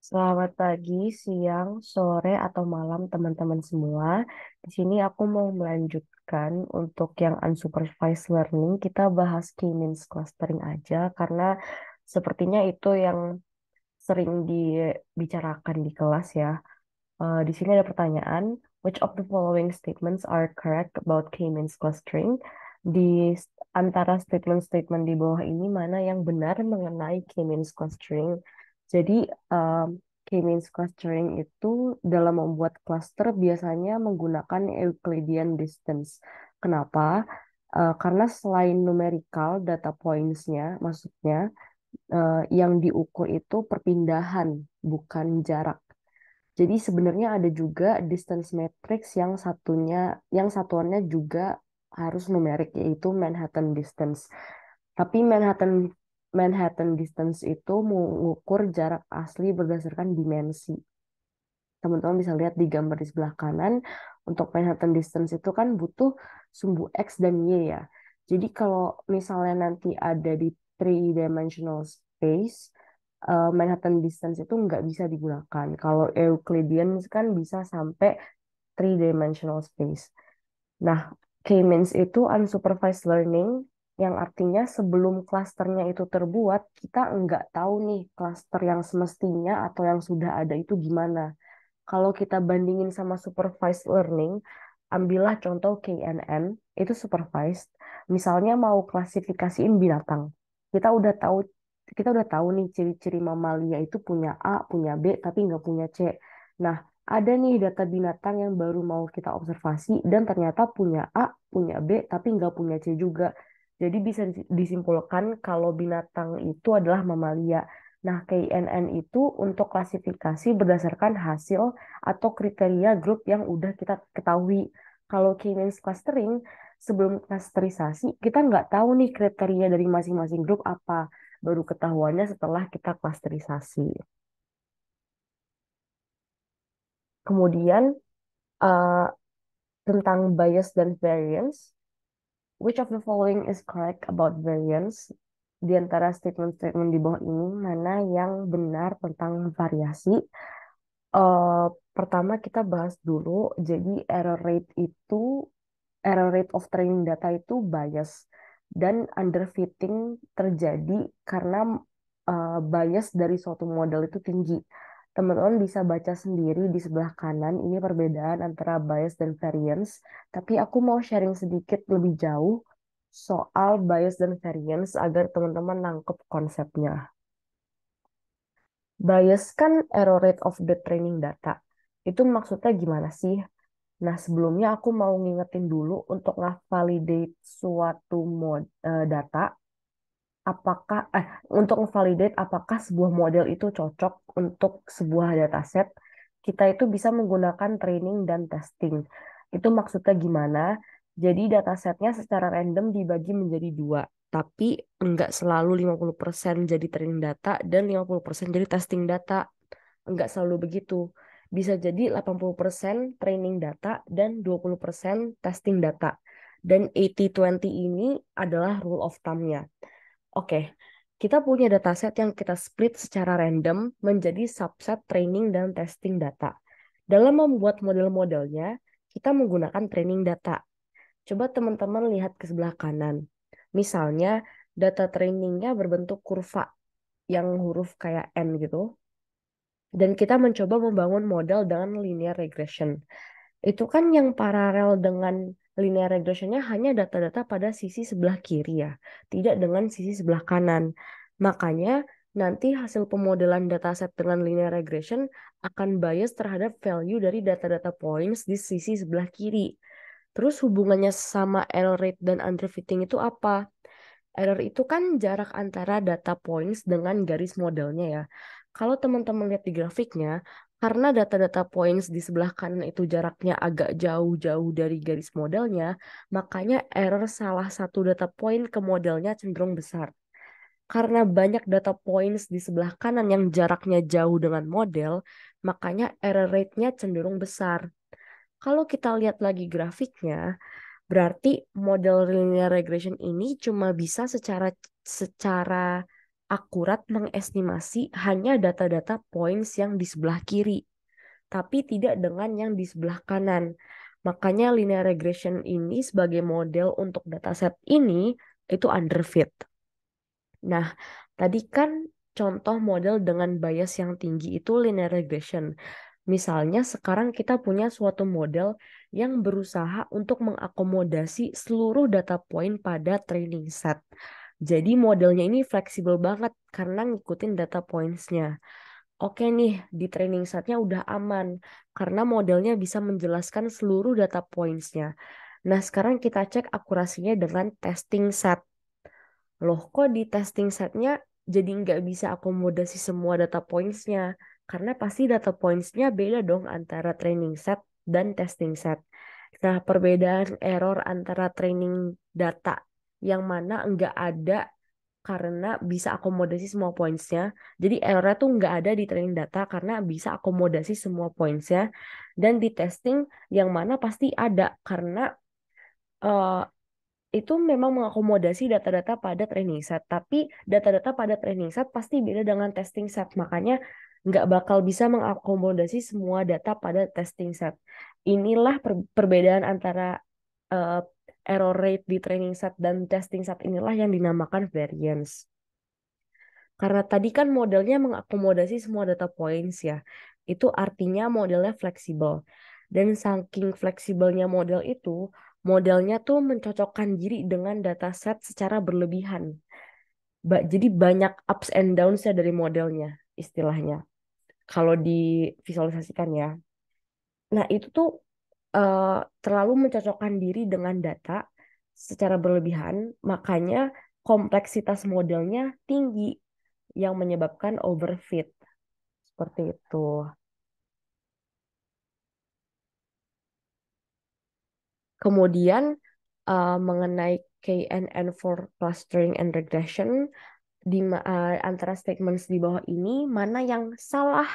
Selamat pagi, siang, sore, atau malam teman-teman semua. Di sini aku mau melanjutkan untuk yang unsupervised learning. Kita bahas K-means clustering aja karena sepertinya itu yang sering dibicarakan di kelas ya. Di sini ada pertanyaan, which of the following statements are correct about K-means clustering? Antara statement-statement di bawah ini mana yang benar mengenai K-means clustering? Jadi K-means clustering itu dalam membuat cluster biasanya menggunakan Euclidean distance. Kenapa? Karena selain numerical data points-nya, maksudnya yang diukur itu perpindahan, bukan jarak. Jadi sebenarnya ada juga distance matrix yang satuannya juga harus numerik yaitu Manhattan distance. Tapi Manhattan distance itu mengukur jarak asli berdasarkan dimensi. Teman-teman bisa lihat di gambar di sebelah kanan untuk Manhattan distance itu kan butuh sumbu X dan Y ya. Jadi kalau misalnya nanti ada di three dimensional space, Manhattan distance itu nggak bisa digunakan. Kalau Euclidean kan bisa sampai three dimensional space. Nah, K-means itu unsupervised learning yang artinya sebelum klasternya itu terbuat, kita nggak tahu nih klaster yang semestinya atau yang sudah ada itu gimana. Kalau kita bandingin sama supervised learning, ambillah contoh KNN, itu supervised. Misalnya mau klasifikasiin binatang. Kita udah tahu kita udah tahu nih ciri-ciri mamalia itu punya A, punya B, tapi nggak punya C. Nah, ada nih data binatang yang baru mau kita observasi dan ternyata punya A, punya B, tapi nggak punya C juga. Jadi bisa disimpulkan kalau binatang itu adalah mamalia. Nah, KNN itu untuk klasifikasi berdasarkan hasil atau kriteria grup yang udah kita ketahui. Kalau K-means clustering, sebelum klasterisasi, kita nggak tahu nih kriteria dari masing-masing grup apa. Baru ketahuannya setelah kita klasterisasi. Kemudian, eh, tentang bias dan variance, which of the following is correct about variance? Di antara statement-statement di bawah ini, mana yang benar tentang variasi? Eh, Pertama kita bahas dulu, jadi error rate of training data itu bias dan underfitting terjadi karena bias dari suatu model itu tinggi. Teman-teman bisa baca sendiri di sebelah kanan ini perbedaan antara bias dan variance, tapi aku mau sharing sedikit lebih jauh soal bias dan variance agar teman-teman nangkep konsepnya. Bias kan error rate of the training data. Itu maksudnya gimana sih? Nah, sebelumnya aku mau ngingetin dulu untuk nge-validate suatu data, apakah untuk nge-validate apakah sebuah model itu cocok untuk sebuah dataset, kita itu bisa menggunakan training dan testing. Itu maksudnya gimana? Jadi datasetnya secara random dibagi menjadi dua, tapi enggak selalu 50% jadi training data dan 50% jadi testing data. Enggak selalu begitu. Bisa jadi 80% training data dan 20% testing data. Dan 80-20 ini adalah rule of thumb-nya. Oke, kita punya dataset yang kita split secara random menjadi subset training dan testing data. Dalam membuat model-modelnya, kita menggunakan training data. Coba teman-teman lihat ke sebelah kanan. Misalnya, data trainingnya berbentuk kurva yang huruf kayak N gitu. Dan kita mencoba membangun model dengan linear regression. Itu kan yang paralel dengan linear regressionnya hanya data-data pada sisi sebelah kiri ya, tidak dengan sisi sebelah kanan. Makanya nanti hasil pemodelan dataset dengan linear regression akan bias terhadap value dari data-data points di sisi sebelah kiri. Terus hubungannya sama error rate dan underfitting itu apa? Error itu kan jarak antara data points dengan garis modelnya ya. Kalau teman-teman lihat di grafiknya, karena data-data points di sebelah kanan itu jaraknya agak jauh-jauh dari garis modelnya, makanya error salah satu data point ke modelnya cenderung besar. Karena banyak data points di sebelah kanan yang jaraknya jauh dengan model, makanya error rate-nya cenderung besar. Kalau kita lihat lagi grafiknya, berarti model linear regression ini cuma bisa secara secara akurat mengestimasi hanya data-data points yang di sebelah kiri, tapi tidak dengan yang di sebelah kanan. Makanya linear regression ini sebagai model untuk dataset ini itu underfit. Nah, tadi kan contoh model dengan bias yang tinggi itu linear regression. Misalnya sekarang kita punya suatu model yang berusaha untuk mengakomodasi seluruh data point pada training set. Jadi modelnya ini fleksibel banget karena ngikutin data points-nya. Oke nih, di training setnya udah aman karena modelnya bisa menjelaskan seluruh data points-nya. Nah, sekarang kita cek akurasinya dengan testing set. Loh, kok di testing setnya jadi nggak bisa akomodasi semua data points-nya? Karena pasti data points-nya beda dong antara training set dan testing set. Nah, perbedaan error antara training data yang mana nggak ada karena bisa akomodasi semua points-nya. Jadi errornya tuh nggak ada di training data karena bisa akomodasi semua points-nya. Dan di testing yang mana pasti ada karena eh, itu memang mengakomodasi data-data pada training set, tapi data-data pada training set pasti beda dengan testing set, makanya nggak bakal bisa mengakomodasi semua data pada testing set. Inilah perbedaan antara eh, error rate di training set dan testing set inilah yang dinamakan variance. Karena tadi kan modelnya mengakomodasi semua data points ya, itu artinya modelnya fleksibel. Dan saking fleksibelnya model itu, modelnya tuh mencocokkan diri dengan dataset secara berlebihan. Jadi banyak ups and downs ya dari modelnya, istilahnya. Kalau divisualisasikan ya. Nah itu tuh eh, terlalu mencocokkan diri dengan data secara berlebihan, makanya kompleksitas modelnya tinggi yang menyebabkan overfit. Seperti itu. Kemudian mengenai KNN for clustering and regression, antara statements di bawah ini mana yang salah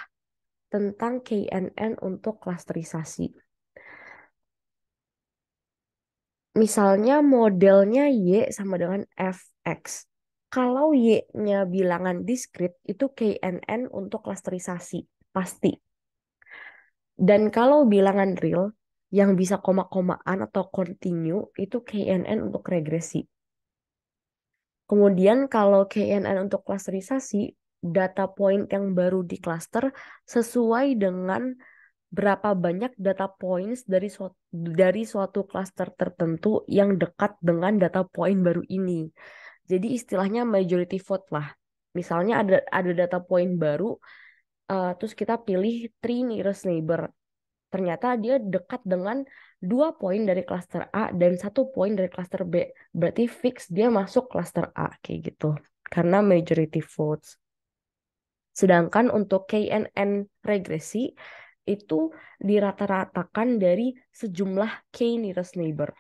tentang KNN untuk klasterisasi. Misalnya modelnya Y sama dengan Fx. Kalau Y-nya bilangan diskrit, itu KNN untuk klasterisasi. Pasti. Dan kalau bilangan real, yang bisa koma-komaan atau continue, itu KNN untuk regresi. Kemudian kalau KNN untuk klasterisasi, data point yang baru di cluster sesuai dengan berapa banyak data points dari suatu cluster tertentu yang dekat dengan data point baru ini. Jadi istilahnya majority vote lah. Misalnya ada data point baru, terus kita pilih three nearest neighbor. Ternyata dia dekat dengan 2 poin dari klaster A dan 1 poin dari klaster B. Berarti fix dia masuk klaster A kayak gitu. Karena majority votes. Sedangkan untuk KNN regresi itu dirata-ratakan dari sejumlah K nearest neighbor.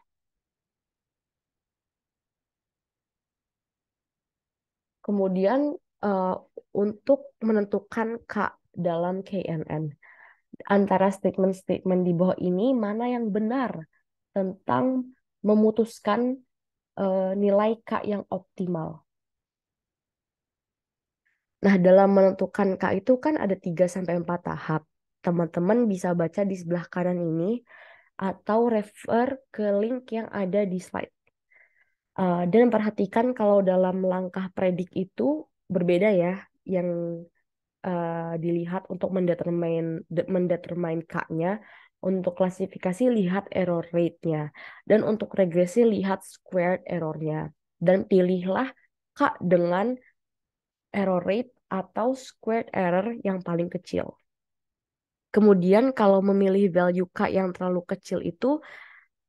Kemudian eh, untuk menentukan K dalam KNN. Antara statement-statement di bawah ini mana yang benar tentang memutuskan nilai K yang optimal. Nah, dalam menentukan K itu kan ada 3 sampai 4 tahap. Teman-teman bisa baca di sebelah kanan ini atau refer ke link yang ada di slide. Dan perhatikan kalau dalam langkah predik itu berbeda ya, yang dilihat untuk mendetermine K-nya. Untuk klasifikasi lihat error rate-nya. Dan untuk regresi lihat squared error-nya. Dan pilihlah K dengan error rate atau squared error yang paling kecil. Kemudian kalau memilih value K yang terlalu kecil itu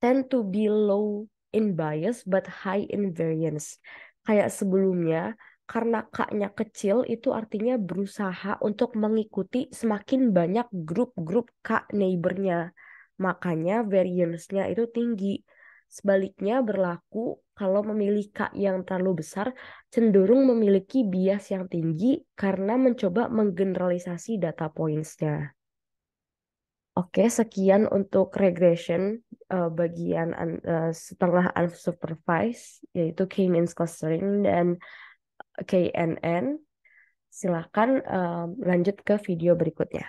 tend to be low in bias but high in variance. Kayak sebelumnya, karena K-nya kecil itu artinya berusaha untuk mengikuti semakin banyak grup-grup K neighbor-nya. Makanya variance-nya itu tinggi. Sebaliknya berlaku kalau memilih K yang terlalu besar cenderung memiliki bias yang tinggi karena mencoba menggeneralisasi data points-nya. Oke, sekian untuk regression bagian setengah unsupervised, yaitu K-means clustering. Dan KNN. Silakan lanjut ke video berikutnya.